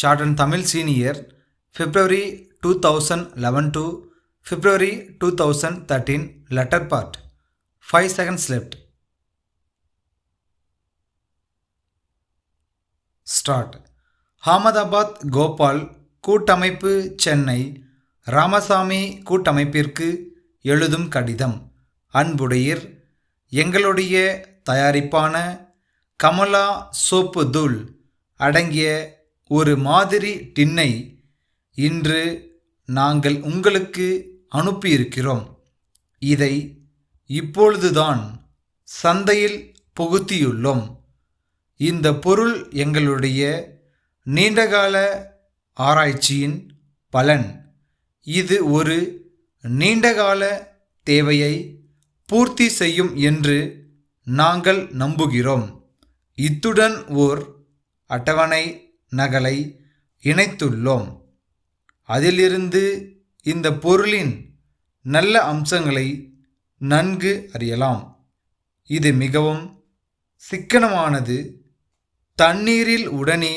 Shortened Tamil Senior, February 2011 to February 2013, latter part. 5 seconds left. Start. Ahmedabad Gopal கூட்டமைப்பு சென்னை ராமசாமி கூட்டமைப்பிற்கு எழுதும் கடிதம். அன்புடையீர், எங்களுடைய தயாரிப்பான Kamala soap தூள் அடங்கிய ஒரு மாதிரி டின்னை இன்று நாங்கள் உங்களுக்கு அனுப்பியிருக்கிறோம். இதை இப்பொழுதுதான் சந்தையில் புகுத்தியுள்ளோம். இந்த பொருள் எங்களுடைய நீண்டகால ஆராய்ச்சியின் பலன். இது ஒரு நீண்டகால தேவையை பூர்த்தி செய்யும் என்று நாங்கள் நம்புகிறோம். இத்துடன் ஓர் அட்டவணை நகலை இணைத்துள்ளோம். அதிலிருந்து இந்த பொருளின் நல்ல அம்சங்களை நன்கு அறியலாம். இது மிகவும் சிக்கனமானது, தண்ணீரில் உடனே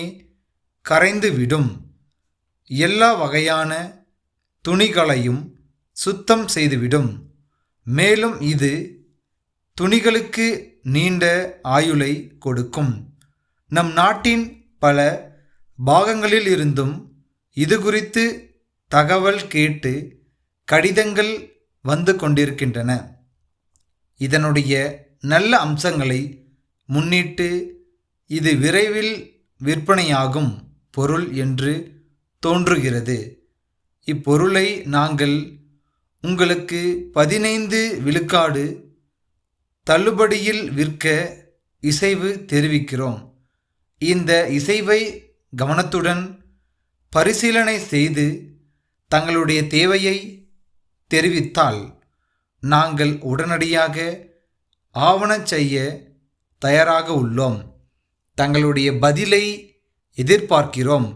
கரைந்துவிடும், எல்லா வகையான துணிகளையும் சுத்தம் செய்துவிடும். மேலும் இது துணிகளுக்கு நீண்ட ஆயுளை கொடுக்கும். நம் நாட்டின் பல பாகங்களில் இருந்தும் இது குறித்து தகவல் கேட்டு கடிதங்கள் வந்து கொண்டிருக்கின்றன. இதனுடைய நல்ல அம்சங்களை முன்னிட்டு இது விரைவில் விற்பனையாகும் பொருள் என்று தோன்றுகிறது. இப்பொருளை நாங்கள் உங்களுக்கு 15 விழுக்காடு தள்ளுபடியில் விற்க இசைவு தெரிவிக்கிறோம். இந்த இசைவை கவனத்துடன் பரிசீலனை செய்து தங்களுடைய தேவையை தெரிவித்தால் நாங்கள் உடனடியாக ஆவண செய்ய தயாராக உள்ளோம். தங்களுடைய பதிலை எதிர்பார்க்கிறோம்.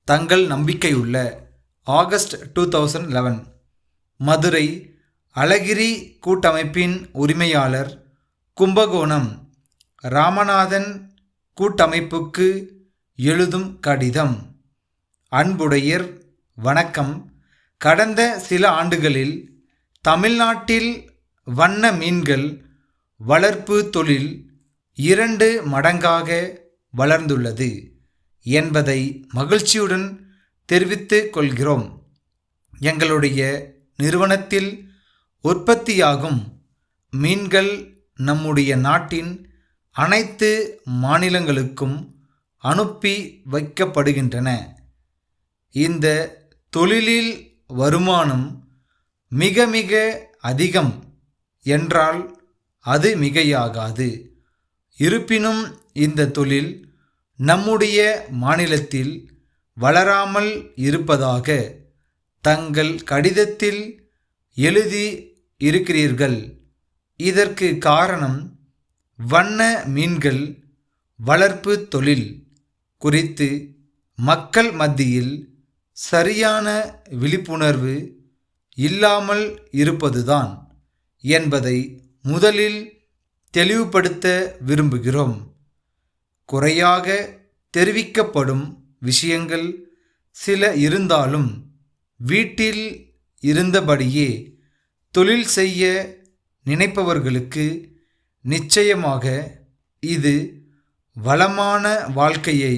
தங்கள் நம்பிக்கையுள்ள ஆகஸ்ட் 2011. மதுரை அழகிரி கூட்டமைப்பின் உரிமையாளர், கும்பகோணம் ராமநாதன் கூட்டமைப்புக்கு எழுதும் கடிதம். அன்புடையீர், வணக்கம். கடந்த சில ஆண்டுகளில் தமிழ்நாட்டில் வண்ண மீன்கள் வளர்ப்பு தொழில் 2 மடங்காக வளர்ந்துள்ளது என்பதை மகிழ்ச்சியுடன் தெரிவித்துக் கொள்கிறோம். எங்களுடைய நிறுவனத்தில் உற்பத்தியாகும் மீன்கள் நம்முடைய நாட்டின் அனைத்து மாநிலங்களுக்கும் அனுப்பி வைக்கப்படுகின்றன. இந்த தொழிலில் வருமானம் மிக மிக அதிகம் என்றால் அது மிகையாகாது. இருப்பினும் இந்த தொழில் நம்முடைய மாநிலத்தில் வளராமல் இருப்பதாக தங்கள் கடிதத்தில் எழுதி இருக்கிறீர்கள். இதற்கு காரணம் வண்ண மீன்கள் வளர்ப்பு தொழில் குறித்து மக்கள் மத்தியில் சரியான விழிப்புணர்வு இல்லாமல் இருப்பதுதான் என்பதை முதலில் தெளிவுபடுத்த விரும்புகிறோம். குறையாக தெரிவிக்கப்படும் விஷயங்கள் சில இருந்தாலும் வீட்டில் இருந்தபடியே தொழில் செய்ய நினைப்பவர்களுக்கு நிச்சயமாக இது வளமான வாழ்க்கையை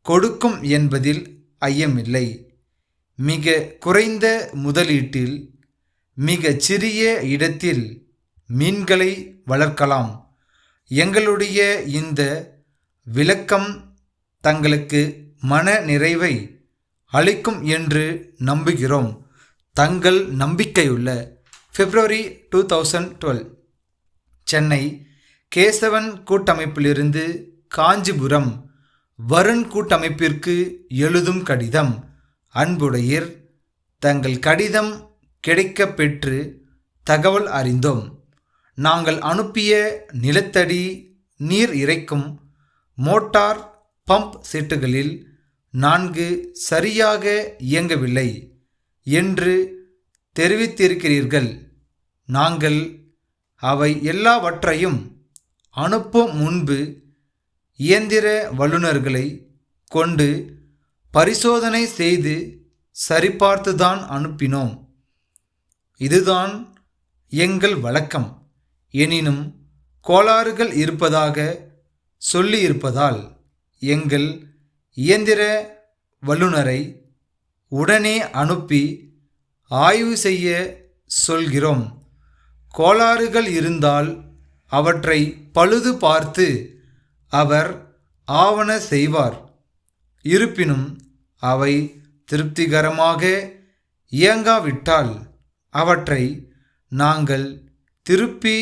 கொடுக்கும் என்பதில் ஐயமில்லை. மிக குறைந்த முதலீட்டில் மிகச் சிறிய இடத்தில் மீன்களை வளர்க்கலாம். எங்களுடைய இந்த விளக்கம் தங்களுக்கு மன நிறைவை அளிக்கும் என்று நம்புகிறோம். தங்கள் நம்பிக்கையுள்ள February 2012. சென்னை கேசவன் கூட்டமைப்பிலிருந்து காஞ்சிபுரம் வருண் கூட்டமைப்பிற்கு எழுதும் கடிதம். அன்புடையீர், தங்கள் கடிதம் கிடைக்கப் பெற்று தகவல் அறிந்தோம். நாங்கள் அனுப்பிய நிலத்தடி நீர் இறைக்கும் மோட்டார் பம்ப் செட்டுகளில் 4 சரியாக இயங்கவில்லை என்று தெரிவித்திருக்கிறீர்கள். நாங்கள் அவை எல்லாவற்றையும் அனுப்பும் முன்பு இயந்திர வல்லுநர்களை கொண்டு பரிசோதனை செய்து சரிபார்த்துதான் அனுப்பினோம். இதுதான் எங்கள் வழக்கம். எனினும் கோளாறுகள் இருப்பதாக சொல்லியிருப்பதால் எங்கள் இயந்திர வல்லுநரை உடனே அனுப்பி ஆய்வு செய்ய சொல்கிறோம். கோளாறுகள் இருந்தால் அவற்றை பழுது பார்த்து அவர் ஆவண செய்வார். இருப்பினும் அவை திருப்திகரமாக இயங்காவிட்டால் அவற்றை நாங்கள் திருப்பி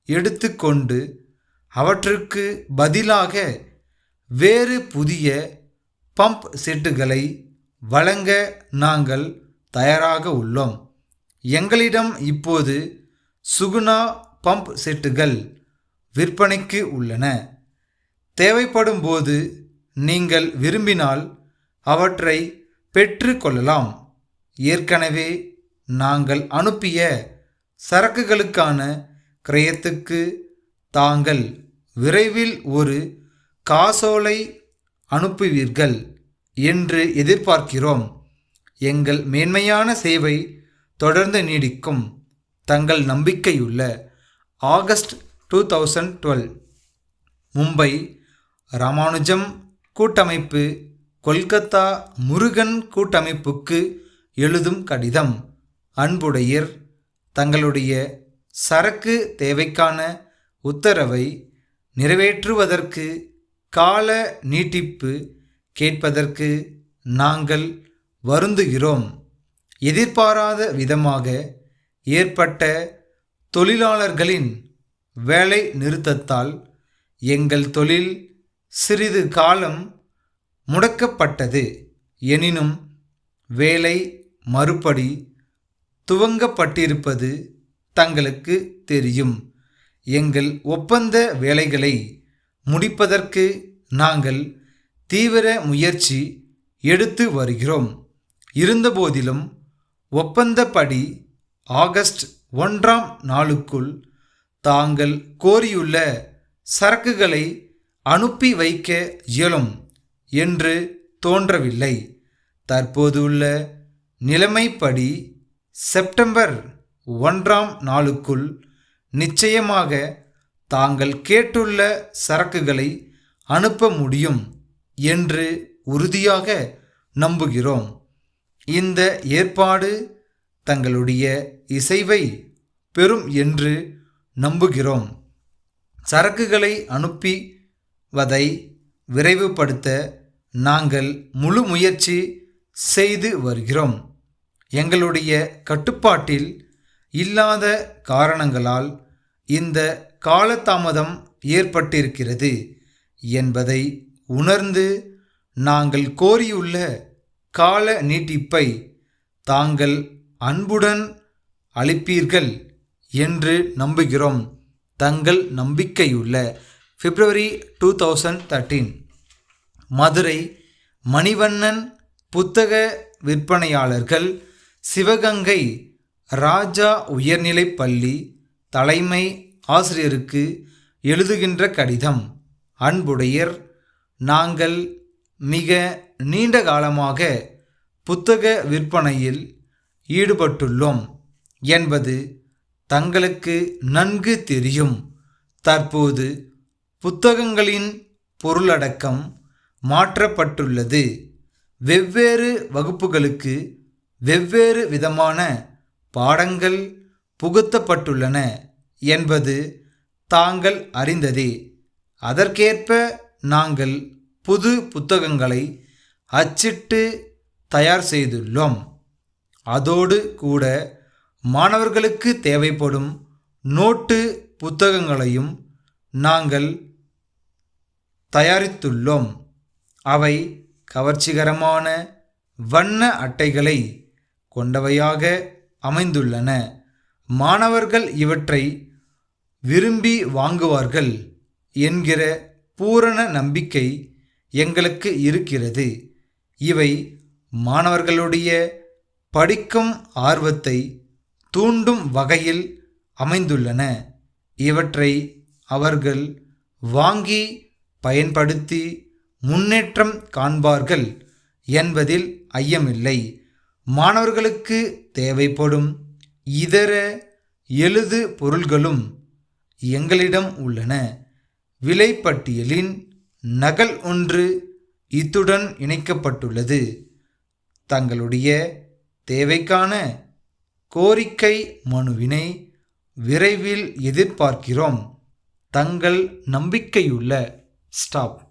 எடுத்துக்கொண்டு அவற்றுக்கு பதிலாக வேறு புதிய பம்ப் செட்டுகளை வழங்க நாங்கள் தயாராக உள்ளோம். எங்களிடம் இப்போது சுகுணா பம்ப் செட்டுகள் விற்பனைக்கு உள்ளன. தேவைப்படும் போது நீங்கள் விரும்பினால் அவற்றை பெற்று கொள்ளலாம். ஏற்கனவே நாங்கள் அனுப்பிய சரக்குகளுக்கான கிரயத்துக்கு தாங்கள் விரைவில் ஒரு காசோலை அனுப்புவீர்கள் என்று எதிர்பார்க்கிறோம். எங்கள் மேன்மையான சேவை தொடர்ந்து நீடிக்கும். தங்கள் நம்பிக்கையுள்ள ஆகஸ்ட் 2012. மும்பை ராமானுஜம் கூட்டமைப்பு, கொல்கத்தா முருகன் கூட்டமைப்புக்கு எழுதும் கடிதம். அன்புடையர் தங்களுடைய சரக்கு தேவைக்கான உத்தரவை நிறைவேற்றுவதற்கு கால நீட்டிப்பு கேட்பதற்கு நாங்கள் வருந்துகிறோம். எதிர்பாராத விதமாக ஏற்பட்ட தொழிலாளர்களின் வேலை நிறுத்தத்தால் எங்கள் தொழில் சிறிது காலம் முடக்கப்பட்டது. எனினும் வேலை மறுபடி துவங்கப்பட்டிருப்பது தங்களுக்கு தெரியும். எங்கள் ஒப்பந்த வேலைகளை முடிப்பதற்கு நாங்கள் தீவிர முயற்சி எடுத்து வருகிறோம். இருந்தபோதிலும் ஒப்பந்தப்படி ஆகஸ்ட் 1 தாங்கள் கோரியுள்ள சரக்குகளை அனுப்பி வைக்க இயலும் என்று தோன்றவில்லை. தற்போதுள்ள நிலைமைப்படி செப்டம்பர் 1 நிச்சயமாக தாங்கள் கேட்டுள்ள சரக்குகளை அனுப்ப முடியும் என்று உறுதியாக நம்புகிறோம். இந்த ஏற்பாடு தங்களுடைய இசைவை பெறும் என்று நம்புகிறோம். சரக்குகளை அனுப்புவதை விரைவுபடுத்த நாங்கள் முழு முயற்சி செய்து வருகிறோம். எங்களுடைய கட்டுப்பாட்டில் இல்லாத காரணங்களால் இந்த காலதாமதம் ஏற்பட்டிருக்கிறது என்பதை உணர்ந்து நாங்கள் கோரியுள்ள கால நீட்டிப்பை தாங்கள் அன்புடன் அளிப்பீர்கள் என்று நம்புகிறோம். தங்கள் நம்பிக்கையுள்ள பிப்ரவரி 2013. மதுரை மணிவண்ணன் புத்தக விற்பனையாளர்கள், சிவகங்கை ராஜா உயர்நிலைப் பள்ளி தலைமை ஆசிரியருக்கு எழுதுகின்ற கடிதம். அன்புடையர், நாங்கள் மிக நீண்ட காலமாக புத்தக விற்பனையில் ஈடுபட்டுள்ளோம் என்பது தங்களுக்கு நன்கு தெரியும். தற்போது புத்தகங்களின் பொருளடக்கம் மாற்றப்பட்டுள்ளது. வெவ்வேறு வகுப்புகளுக்கு வெவ்வேறு விதமான பாடங்கள் புகுத்தப்பட்டுள்ளன என்பது தாங்கள் அறிந்ததே. அதற்கேற்ப நாங்கள் புது புத்தகங்களை அச்சிட்டு தயார் செய்துள்ளோம். அதோடு கூட மாணவர்களுக்கு தேவைப்படும் நோட்டு புத்தகங்களையும் நாங்கள் தயாரித்துள்ளோம். அவை கவர்ச்சிகரமான வண்ண அட்டைகளை கொண்டவையாக அமைந்துள்ளன. மாணவர்கள் இவற்றை விரும்பி வாங்குவார்கள் என்கிற பூரண நம்பிக்கை எங்களுக்கு இருக்கிறது. இவை மாணவர்களுடைய படிக்கும் ஆர்வத்தை தூண்டும் வகையில் அமைந்துள்ளன. இவற்றை அவர்கள் வாங்கி பயன்படுத்தி முன்னேற்றம் காண்பார்கள் என்பதில் ஐயமில்லை. மாணவர்களுக்கு தேவைப்படும் இதர எழுது பொருள்களும் எங்களிடம் உள்ளன. விலைப்பட்டியலின் நகல் ஒன்று இத்துடன் இணைக்கப்பட்டுள்ளது. தங்களுடைய தேவைக்கான கோரிக்கை மனுவினை விரைவில் எதிர்பார்க்கிறோம். தங்கள் நம்பிக்கையுள்ள ஸ்டாப்.